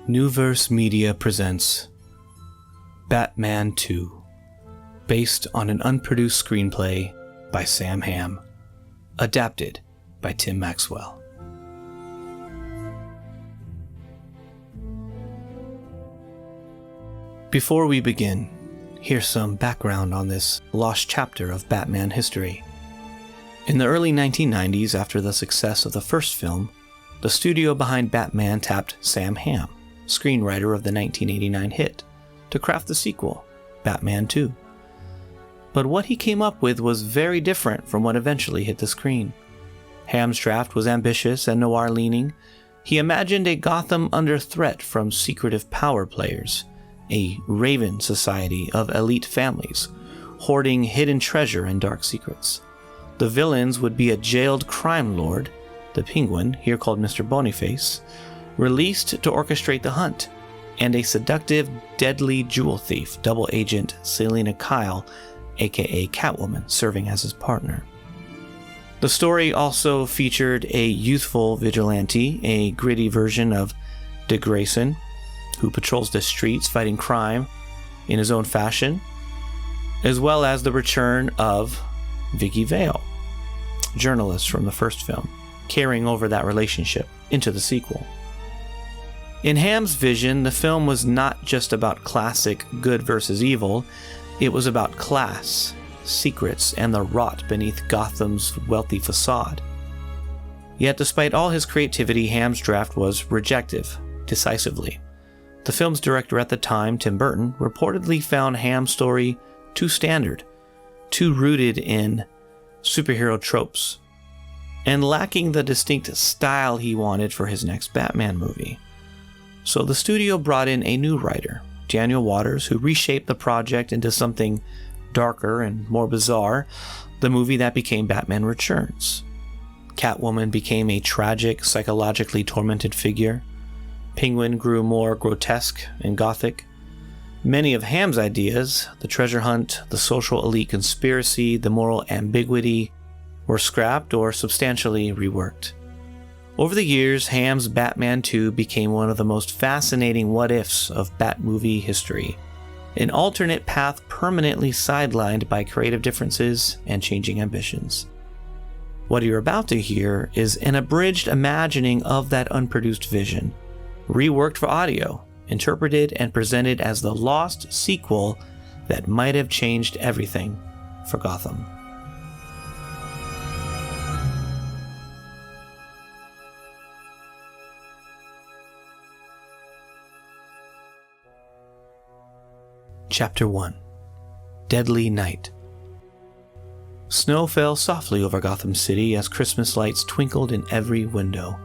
Neuverse Media presents Batman 2, based on an unproduced screenplay by Sam Hamm, adapted by Tim Maxwell. Before we begin, here's some background on this lost chapter of Batman history. In the early 1990s, after the success of the first film, the studio behind Batman tapped Sam Hamm, screenwriter of the 1989 hit, to craft the sequel, Batman 2. But what he came up with was very different from what eventually hit the screen. Hamm's draft was ambitious and noir-leaning. He imagined a Gotham under threat from secretive power players, a raven society of elite families, hoarding hidden treasure and dark secrets. The villains would be a jailed crime lord, the Penguin, here called Mr. Boniface, released to orchestrate the hunt, and a seductive, deadly jewel thief, double agent Selina Kyle, aka Catwoman, serving as his partner. The story also featured a youthful vigilante, a gritty version of Dick Grayson, who patrols the streets fighting crime in his own fashion, as well as the return of Vicky Vale, journalist from the first film, carrying over that relationship into the sequel. In Hamm's vision, the film was not just about classic good versus evil, it was about class, secrets, and the rot beneath Gotham's wealthy facade. Yet despite all his creativity, Hamm's draft was rejective, decisively. The film's director at the time, Tim Burton, reportedly found Hamm's story too standard, too rooted in superhero tropes, and lacking the distinct style he wanted for his next Batman movie. So the studio brought in a new writer, Daniel Waters, who reshaped the project into something darker and more bizarre, the movie that became Batman Returns. Catwoman became a tragic, psychologically tormented figure. Penguin grew more grotesque and gothic. Many of Hamm's ideas, the treasure hunt, the social elite conspiracy, the moral ambiguity, were scrapped or substantially reworked. Over the years, Hamm's Batman 2 became one of the most fascinating what-ifs of Bat-movie history, an alternate path permanently sidelined by creative differences and changing ambitions. What you're about to hear is an abridged imagining of that unproduced vision, reworked for audio, interpreted and presented as the lost sequel that might have changed everything for Gotham. Chapter 1. Deadly Night. Snow fell softly over Gotham City as Christmas lights twinkled in every window.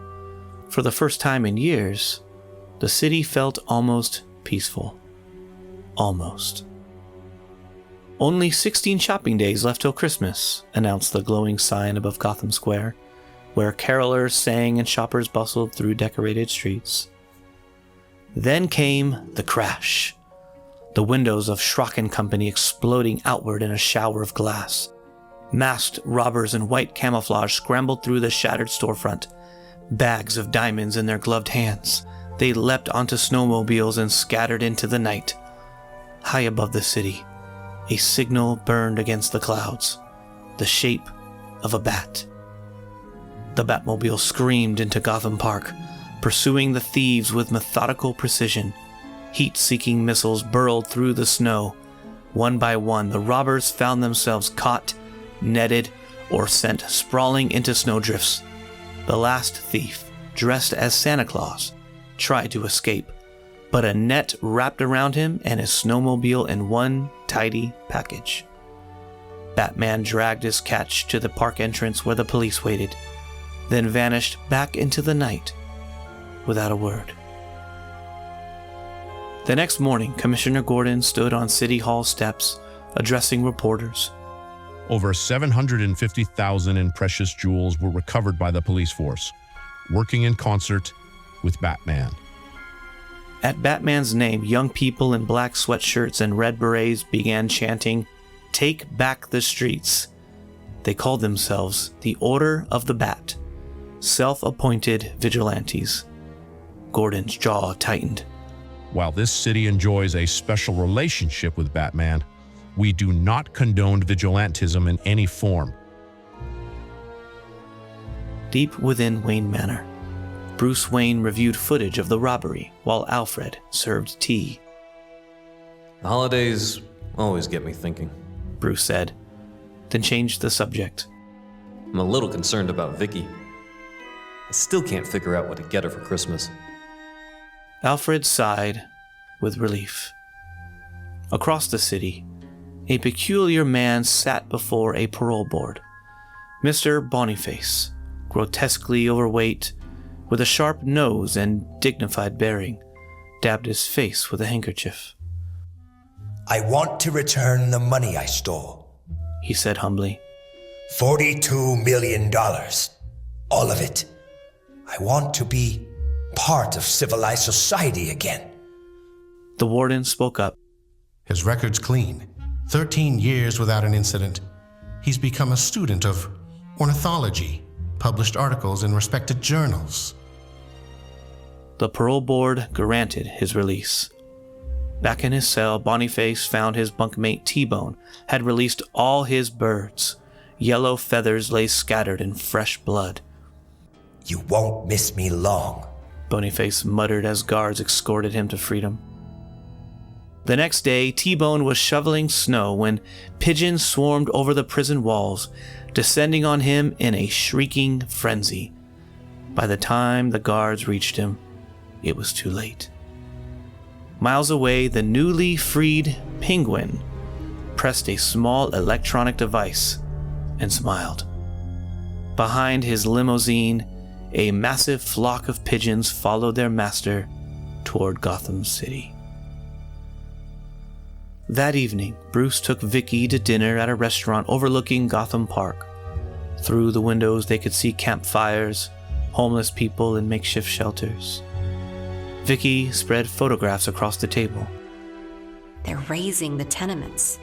For the first time in years, the city felt almost peaceful. Almost. Only 16 shopping days left till Christmas, announced the glowing sign above Gotham Square, where carolers sang and shoppers bustled through decorated streets. Then came the crash. The windows of Schrock & Company exploding outward in a shower of glass. Masked robbers in white camouflage scrambled through the shattered storefront, bags of diamonds in their gloved hands. They leapt onto snowmobiles and scattered into the night. High above the city, a signal burned against the clouds, the shape of a bat. The Batmobile screamed into Gotham Park, pursuing the thieves with methodical precision. Heat-seeking missiles burrowed through the snow. One by one, the robbers found themselves caught, netted, or sent sprawling into snowdrifts. The last thief, dressed as Santa Claus, tried to escape, but a net wrapped around him and his snowmobile in one tidy package. Batman dragged his catch to the park entrance where the police waited, then vanished back into the night without a word. The next morning, Commissioner Gordon stood on City Hall steps, addressing reporters. Over 750,000 in precious jewels were recovered by the police force, working in concert with Batman. At Batman's name, young people in black sweatshirts and red berets began chanting, "Take back the streets." They called themselves the Order of the Bat, self-appointed vigilantes. Gordon's jaw tightened. While this city enjoys a special relationship with Batman, we do not condone vigilantism in any form. Deep within Wayne Manor, Bruce Wayne reviewed footage of the robbery while Alfred served tea. The holidays always get me thinking, Bruce said, then changed the subject. I'm a little concerned about Vicky. I still can't figure out what to get her for Christmas. Alfred sighed with relief. Across the city, a peculiar man sat before a parole board. Mr. Boniface, grotesquely overweight, with a sharp nose and dignified bearing, dabbed his face with a handkerchief. I want to return the money I stole, he said humbly. $42 million. All of it. I want to be part of civilized society again. The warden spoke up. His record's clean. 13 years without an incident. He's become a student of ornithology, published articles in respected journals. The parole board granted his release. Back in his cell, Boniface found his bunkmate T-Bone had released all his birds. Yellow feathers lay scattered in fresh blood. You won't miss me long, Boniface muttered as guards escorted him to freedom. The next day, T-Bone was shoveling snow when pigeons swarmed over the prison walls, descending on him in a shrieking frenzy. By the time the guards reached him, it was too late. Miles away, the newly freed Penguin pressed a small electronic device and smiled. Behind his limousine, a massive flock of pigeons followed their master toward Gotham City. That evening, Bruce took Vicky to dinner at a restaurant overlooking Gotham Park. Through the windows, they could see campfires, homeless people in makeshift shelters. Vicky spread photographs across the table. They're raising the tenements.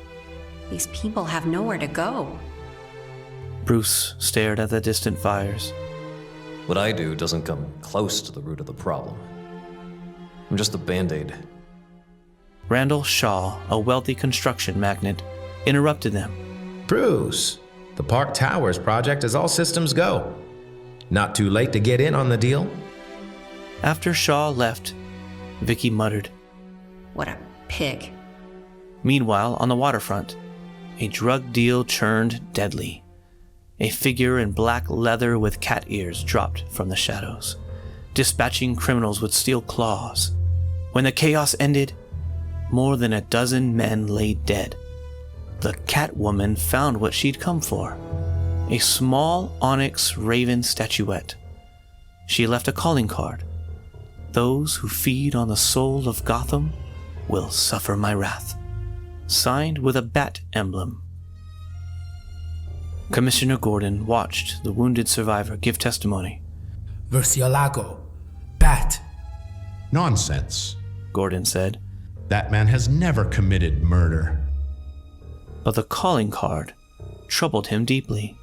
These people have nowhere to go. Bruce stared at the distant fires. What I do doesn't come close to the root of the problem. I'm just a Band-Aid. Randall Shaw, a wealthy construction magnate, interrupted them. Bruce, the Park Towers project is all systems go. Not too late to get in on the deal. After Shaw left, Vicky muttered. What a pig. Meanwhile, on the waterfront, a drug deal churned deadly. A figure in black leather with cat ears dropped from the shadows, dispatching criminals with steel claws. When the chaos ended, more than a dozen men lay dead. The Catwoman found what she'd come for, a small onyx raven statuette. She left a calling card. Those who feed on the soul of Gotham will suffer my wrath. Signed with a bat emblem. Commissioner Gordon watched the wounded survivor give testimony. Murcielago. Bat. Nonsense, Gordon said. That man has never committed murder. But the calling card troubled him deeply.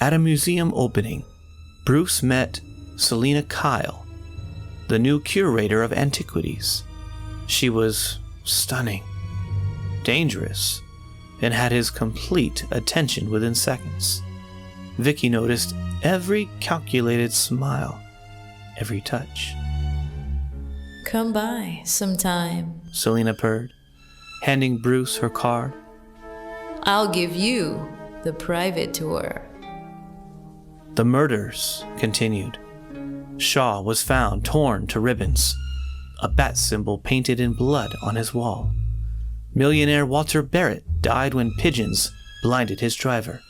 At a museum opening, Bruce met Selina Kyle, the new curator of antiquities. She was stunning, dangerous, and had his complete attention within seconds. Vicky noticed every calculated smile, every touch. Come by sometime, Selina purred, handing Bruce her card. I'll give you the private tour. The murders continued. Shaw was found torn to ribbons, a bat symbol painted in blood on his wall. Millionaire Walter Barrett died when pigeons blinded his driver,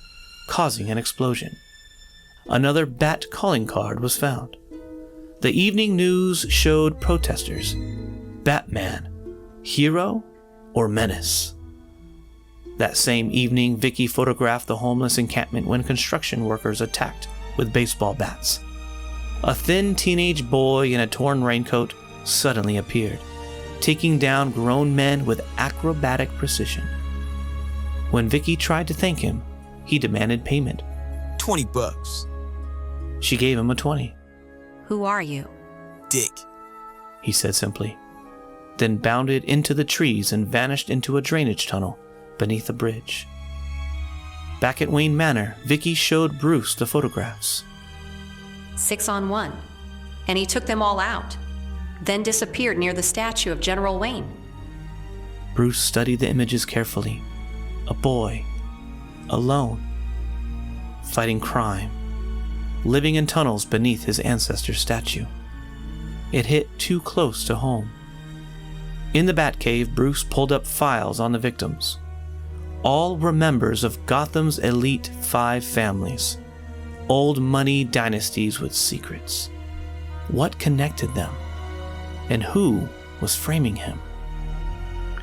causing an explosion. Another bat calling card was found. The evening news showed protesters. Batman, hero or menace? That same evening, Vicky photographed the homeless encampment when construction workers attacked with baseball bats. A thin teenage boy in a torn raincoat suddenly appeared, taking down grown men with acrobatic precision. When Vicky tried to thank him, he demanded payment. $20. She gave him a 20. Who are you? Dick, he said simply, then bounded into the trees and vanished into a drainage tunnel beneath a bridge. Back at Wayne Manor, Vicky showed Bruce the photographs. 6 on 1. And he took them all out, then disappeared near the statue of General Wayne. Bruce studied the images carefully. A boy, alone, fighting crime, living in tunnels beneath his ancestor's statue. It hit too close to home. In the Batcave, Bruce pulled up files on the victims. All were members of Gotham's elite 5 families, old money dynasties with secrets. What connected them? And who was framing him?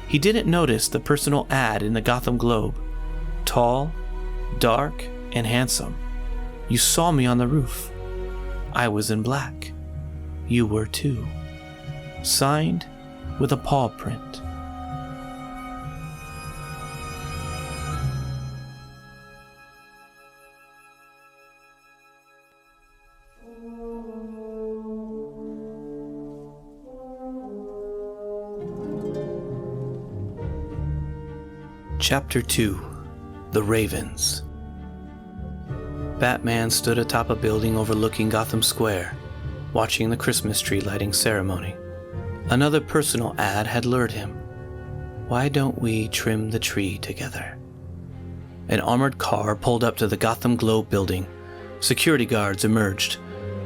He didn't notice the personal ad in the Gotham Globe. Tall, dark, and handsome. You saw me on the roof. I was in black. You were too. Signed with a paw print. Chapter 2: The Ravens. Batman stood atop a building overlooking Gotham Square, watching the Christmas tree lighting ceremony. Another personal ad had lured him. Why don't we trim the tree together? An armored car pulled up to the Gotham Globe building. Security guards emerged,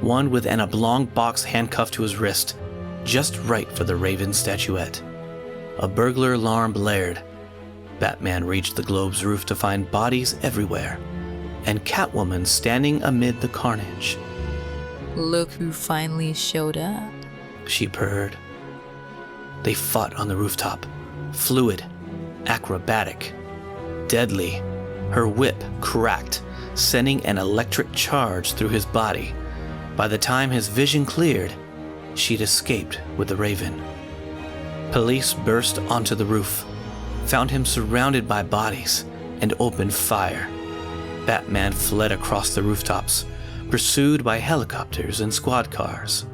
one with an oblong box handcuffed to his wrist, just right for the Raven statuette. A burglar alarm blared. Batman reached the Globe's roof to find bodies everywhere, and Catwoman standing amid the carnage. Look who finally showed up, she purred. They fought on the rooftop, fluid, acrobatic, deadly. Her whip cracked, sending an electric charge through his body. By the time his vision cleared, she'd escaped with the Raven. Police burst onto the roof, found him surrounded by bodies, and opened fire. Batman fled across the rooftops, pursued by helicopters and squad cars.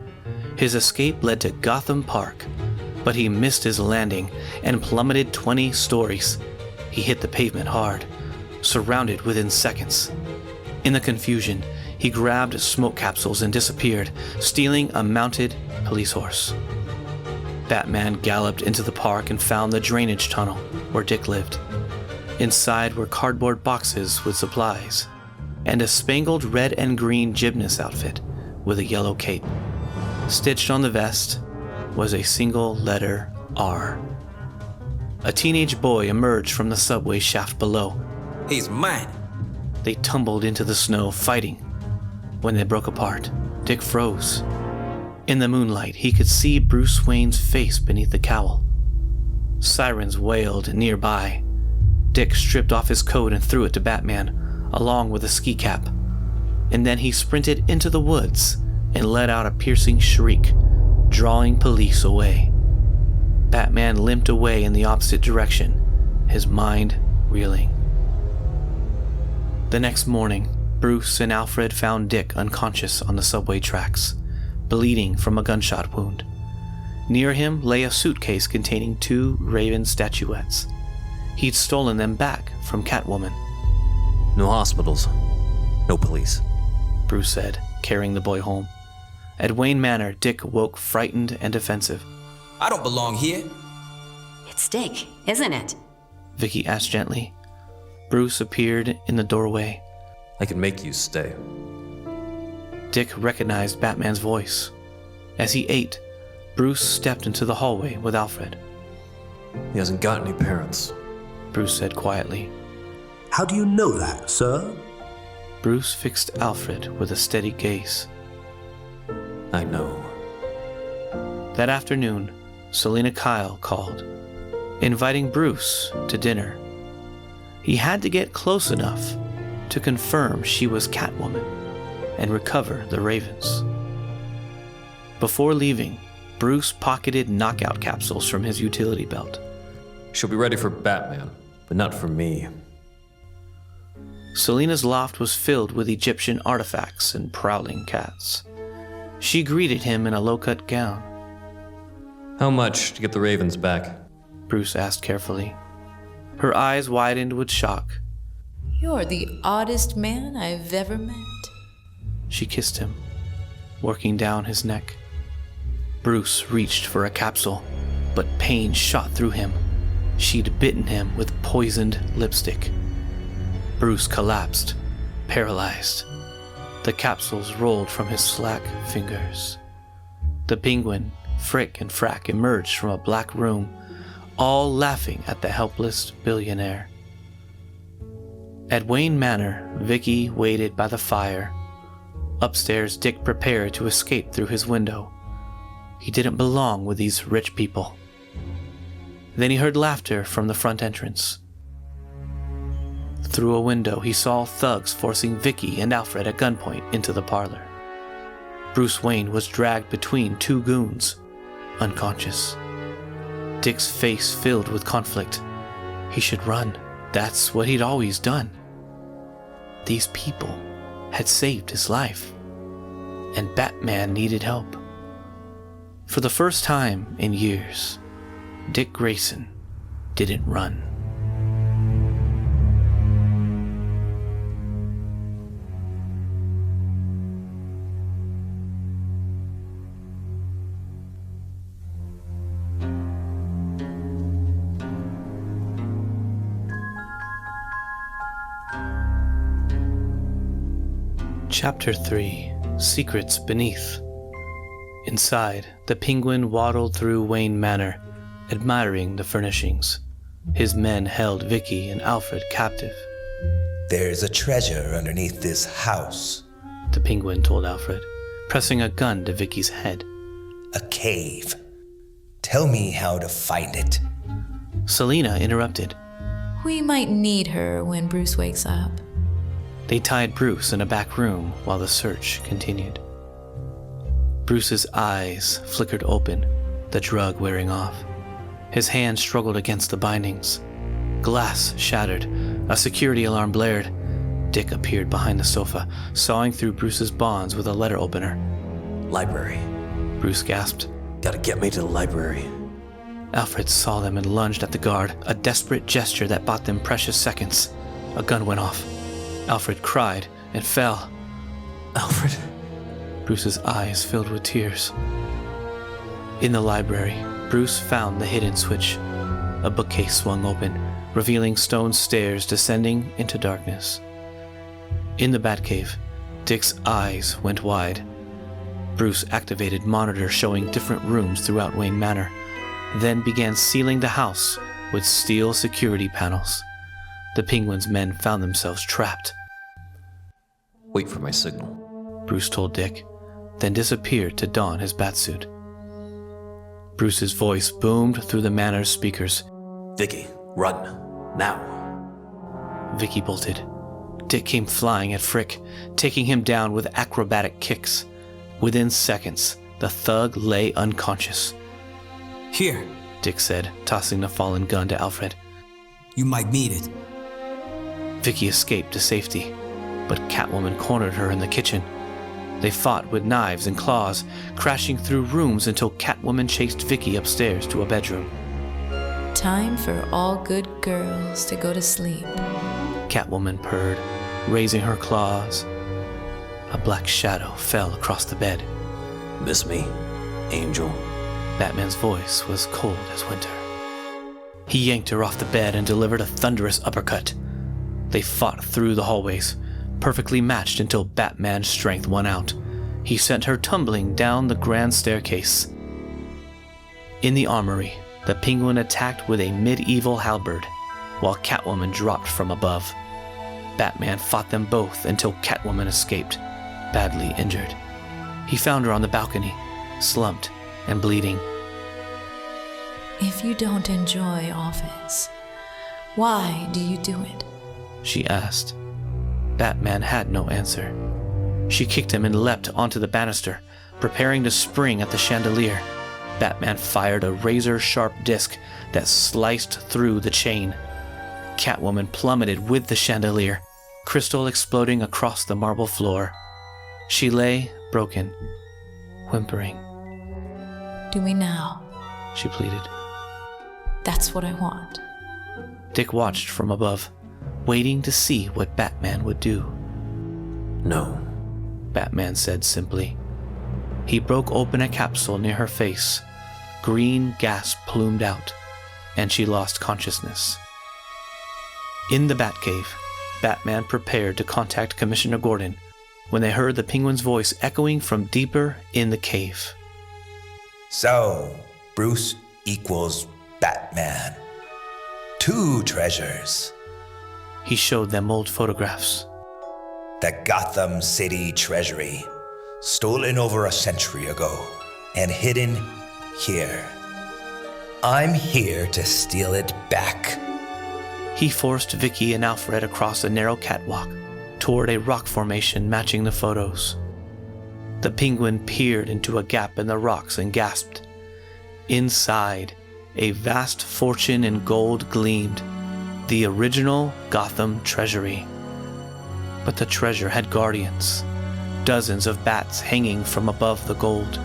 His escape led to Gotham Park, but he missed his landing and plummeted 20 stories. He hit the pavement hard, surrounded within seconds. In the confusion, he grabbed smoke capsules and disappeared, stealing a mounted police horse. Batman galloped into the park and found the drainage tunnel where Dick lived. Inside were cardboard boxes with supplies, and a spangled red and green gymnast outfit with a yellow cape. Stitched on the vest was a single letter R. A teenage boy emerged from the subway shaft below. He's mine. They tumbled into the snow, fighting. When they broke apart, Dick froze. In the moonlight, he could see Bruce Wayne's face beneath the cowl. Sirens wailed nearby. Dick stripped off his coat and threw it to Batman, along with a ski cap. And then he sprinted into the woods and let out a piercing shriek, drawing police away. Batman limped away in the opposite direction, his mind reeling. The next morning, Bruce and Alfred found Dick unconscious on the subway tracks, bleeding from a gunshot wound. Near him lay a suitcase containing 2 Raven statuettes. He'd stolen them back from Catwoman. No hospitals, no police, Bruce said, carrying the boy home. At Wayne Manor, Dick woke frightened and defensive. I don't belong here. It's Dick, isn't it? Vicky asked gently. Bruce appeared in the doorway. I can make you stay. Dick recognized Batman's voice. As he ate, Bruce stepped into the hallway with Alfred. He hasn't got any parents, Bruce said quietly. How do you know that, sir? Bruce fixed Alfred with a steady gaze. I know. That afternoon, Selina Kyle called, inviting Bruce to dinner. He had to get close enough to confirm she was Catwoman and recover the Ravens. Before leaving, Bruce pocketed knockout capsules from his utility belt. She'll be ready for Batman, but not for me. Selina's loft was filled with Egyptian artifacts and prowling cats. She greeted him in a low-cut gown. How much to get the ravens back? Bruce asked carefully. Her eyes widened with shock. You're the oddest man I've ever met. She kissed him, working down his neck. Bruce reached for a capsule, but pain shot through him. She'd bitten him with poisoned lipstick. Bruce collapsed, paralyzed. The capsules rolled from his slack fingers. The Penguin, Frick, and Frack emerged from a black room, all laughing at the helpless billionaire. At Wayne Manor, Vicky waited by the fire. Upstairs, Dick prepared to escape through his window. He didn't belong with these rich people. Then he heard laughter from the front entrance. Through a window, he saw thugs forcing Vicky and Alfred at gunpoint into the parlor. Bruce Wayne was dragged between two goons, unconscious. Dick's face filled with conflict. He should run. That's what he'd always done. These people had saved his life, and Batman needed help. For the first time in years, Dick Grayson didn't run. Chapter 3: Secrets Beneath. Inside, the Penguin waddled through Wayne Manor, admiring the furnishings. His men held Vicky and Alfred captive. There's a treasure underneath this house, the Penguin told Alfred, pressing a gun to Vicky's head. A cave. Tell me how to find it. Selina interrupted. We might need her when Bruce wakes up. They tied Bruce in a back room while the search continued. Bruce's eyes flickered open, the drug wearing off. His hand struggled against the bindings. Glass shattered. A security alarm blared. Dick appeared behind the sofa, sawing through Bruce's bonds with a letter opener. Library. Bruce gasped. Gotta get me to the library. Alfred saw them and lunged at the guard, a desperate gesture that bought them precious seconds. A gun went off. Alfred cried and fell. Alfred? Bruce's eyes filled with tears. In the library, Bruce found the hidden switch. A bookcase swung open, revealing stone stairs descending into darkness. In the Batcave, Dick's eyes went wide. Bruce activated monitors showing different rooms throughout Wayne Manor, then began sealing the house with steel security panels. The Penguin's men found themselves trapped. Wait for my signal, Bruce told Dick, then disappeared to don his batsuit. Bruce's voice boomed through the Manor's speakers. Vicky, run. Now. Vicky bolted. Dick came flying at Frick, taking him down with acrobatic kicks. Within seconds, the thug lay unconscious. Here, Dick said, tossing the fallen gun to Alfred. You might need it. Vicky escaped to safety, but Catwoman cornered her in the kitchen. They fought with knives and claws, crashing through rooms until Catwoman chased Vicky upstairs to a bedroom. Time for all good girls to go to sleep, Catwoman purred, raising her claws. A black shadow fell across the bed. Miss me, Angel? Batman's voice was cold as winter. He yanked her off the bed and delivered a thunderous uppercut. They fought through the hallways, perfectly matched until Batman's strength won out. He sent her tumbling down the grand staircase. In the armory, the Penguin attacked with a medieval halberd, while Catwoman dropped from above. Batman fought them both until Catwoman escaped, badly injured. He found her on the balcony, slumped and bleeding. If you don't enjoy office, why do you do it? She asked. Batman had no answer. She kicked him and leapt onto the banister, preparing to spring at the chandelier. Batman fired a razor-sharp disc that sliced through the chain. Catwoman plummeted with the chandelier, crystal exploding across the marble floor. She lay broken, whimpering. Do we now? She pleaded. That's what I want. Dick watched from above, waiting to see what Batman would do. No. Batman said simply. He broke open a capsule near her face. Green gas plumed out, and she lost consciousness. In the Batcave, Batman prepared to contact Commissioner Gordon when they heard the Penguin's voice echoing from deeper in the cave. So, Bruce equals Batman. 2 treasures. He showed them old photographs. The Gotham City Treasury, stolen over a century ago and hidden here. I'm here to steal it back. He forced Vicky and Alfred across a narrow catwalk toward a rock formation matching the photos. The Penguin peered into a gap in the rocks and gasped. Inside, a vast fortune in gold gleamed, the original Gotham treasury. But the treasure had guardians, dozens of bats hanging from above the gold.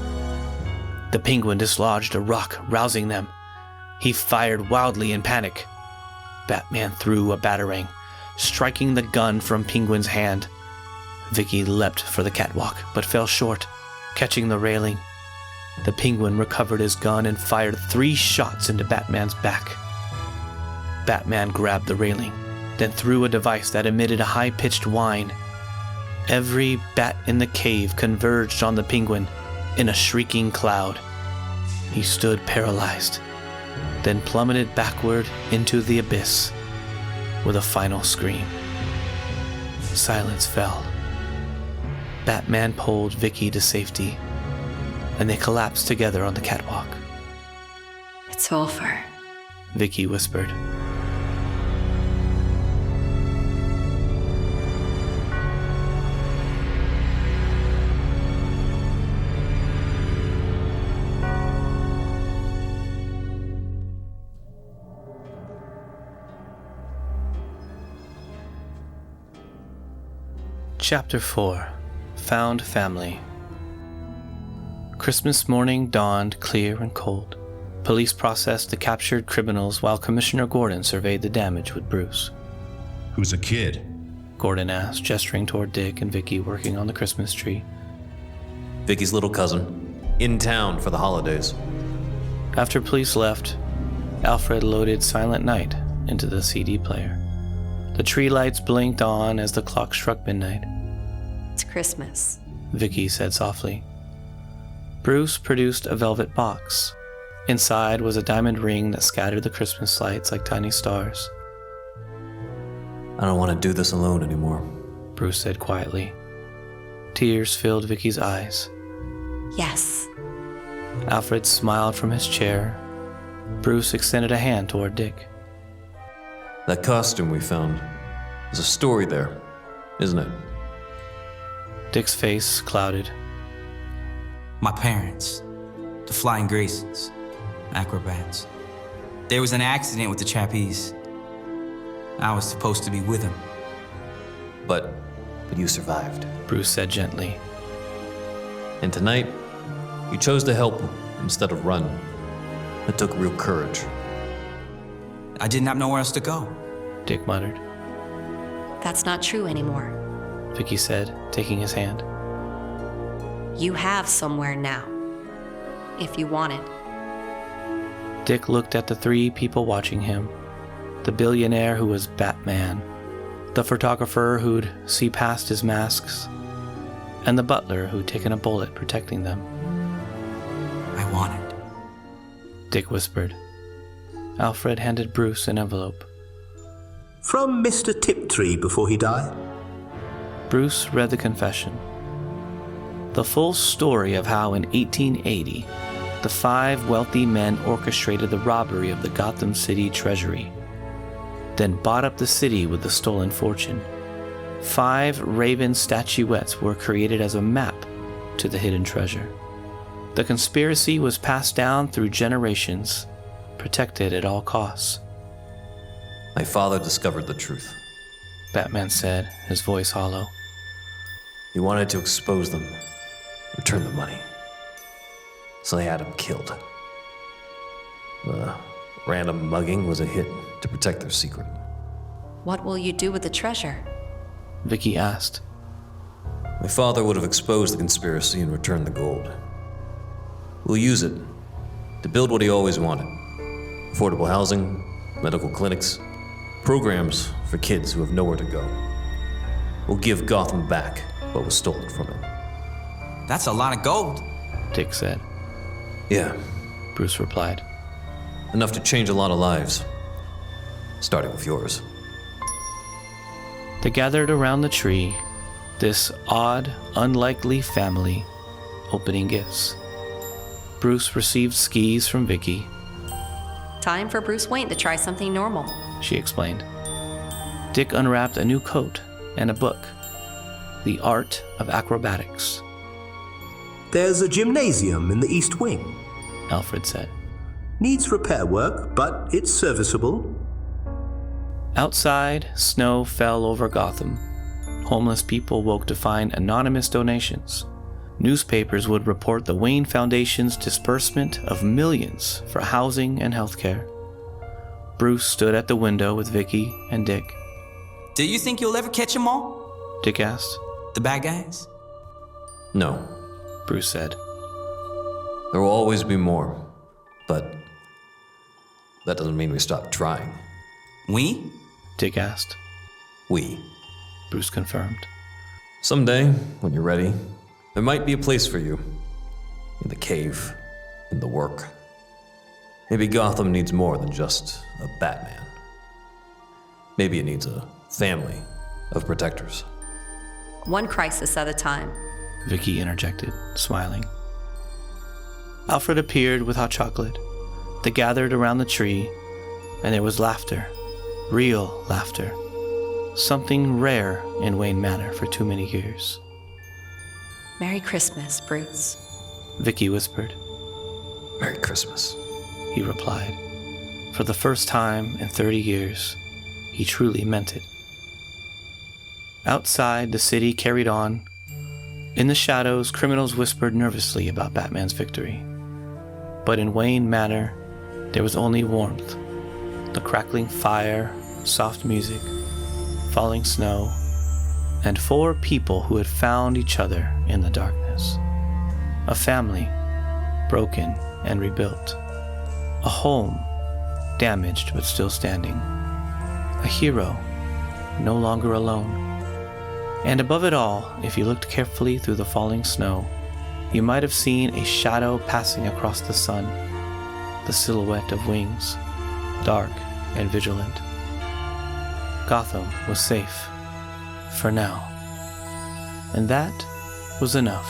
The Penguin dislodged a rock, rousing them. He fired wildly in panic. Batman threw a batarang, striking the gun from Penguin's hand. Vicky leapt for the catwalk, but fell short, catching the railing. The Penguin recovered his gun and fired 3 shots into Batman's back. Batman grabbed the railing, then threw a device that emitted a high-pitched whine. Every bat in the cave converged on the Penguin in a shrieking cloud. He stood paralyzed, then plummeted backward into the abyss with a final scream. Silence fell. Batman pulled Vicky to safety, and they collapsed together on the catwalk. It's over, Vicky whispered. Chapter 4. Found Family. Christmas morning dawned clear and cold. Police processed the captured criminals while Commissioner Gordon surveyed the damage with Bruce. Who's a kid? Gordon asked, gesturing toward Dick and Vicky working on the Christmas tree. Vicky's little cousin. In town for the holidays. After police left, Alfred loaded Silent Night into the CD player. The tree lights blinked on as the clock struck midnight. It's Christmas, Vicky said softly. Bruce produced a velvet box. Inside was a diamond ring that scattered the Christmas lights like tiny stars. I don't want to do this alone anymore, Bruce said quietly. Tears filled Vicky's eyes. Yes. Alfred smiled from his chair. Bruce extended a hand toward Dick. That costume we found, there's a story there, isn't it? Dick's face clouded. My parents, the Flying Graysons, acrobats. There was an accident with the trapeze. I was supposed to be with them. But you survived. Bruce said gently. And tonight, you chose to help instead of run. It took real courage. I didn't have nowhere else to go. Dick muttered. That's not true anymore. Vicky said, taking his hand. You have somewhere now, if you want it. Dick looked at the 3 people watching him. The billionaire who was Batman, the photographer who'd see past his masks, and the butler who'd taken a bullet protecting them. I want it, Dick whispered. Alfred handed Bruce an envelope. From Mr. Tiptree before he died? Bruce read the confession. The full story of how in 1880, the 5 wealthy men orchestrated the robbery of the Gotham City treasury, then bought up the city with the stolen fortune. 5 raven statuettes were created as a map to the hidden treasure. The conspiracy was passed down through generations, protected at all costs. My father discovered the truth, Batman said, his voice hollow. He wanted to expose them, return the money. so they had him killed. The random mugging was a hit to protect their secret. What will you do with the treasure? Vicky asked. My father would have exposed the conspiracy and returned the gold. We'll use it to build what he always wanted. Affordable housing, medical clinics, programs for kids who have nowhere to go. We'll give Gotham back what was stolen from it. That's a lot of gold, Dick said. Yeah, Bruce replied. enough to change a lot of lives. Starting with yours. They gathered around the tree, this odd, unlikely family, opening gifts. Bruce received skis from Vicky. Time for Bruce Wayne to try something normal, She explained. Dick unwrapped a new coat and a book, The Art of Acrobatics. There's a gymnasium in the East Wing. Alfred said. Needs repair work, but it's serviceable. Outside, snow fell over Gotham. Homeless people woke to find anonymous donations. Newspapers would report the Wayne Foundation's disbursement of millions for housing and healthcare. Bruce stood at the window with Vicky and Dick. Do you think you'll ever catch them all? Dick asked. The bad guys? No, Bruce said. there will always be more, but that doesn't mean we stop trying. We? Dick asked. We. Bruce confirmed. Someday, when you're ready, there might be a place for you. In the cave, in the work. Maybe Gotham needs more than just a Batman. Maybe it needs a family of protectors. one crisis at a time. Vicky interjected, smiling. Alfred appeared with hot chocolate. They gathered around the tree, and there was laughter. Real laughter. Something rare in Wayne Manor for too many years. Merry Christmas, Bruce. Vicky whispered. Merry Christmas. He replied. For the first time in 30 years, he truly meant it. Outside, the city carried on. In the shadows, criminals whispered nervously about Batman's victory. But in Wayne Manor, there was only warmth. The crackling fire, soft music, falling snow, and 4 people who had found each other in the darkness. A family, broken and rebuilt. A home, damaged but still standing. A hero, no longer alone. And above it all, if you looked carefully through the falling snow, you might have seen a shadow passing across the sun, the silhouette of wings, dark and vigilant. Gotham was safe, for now. And that was enough.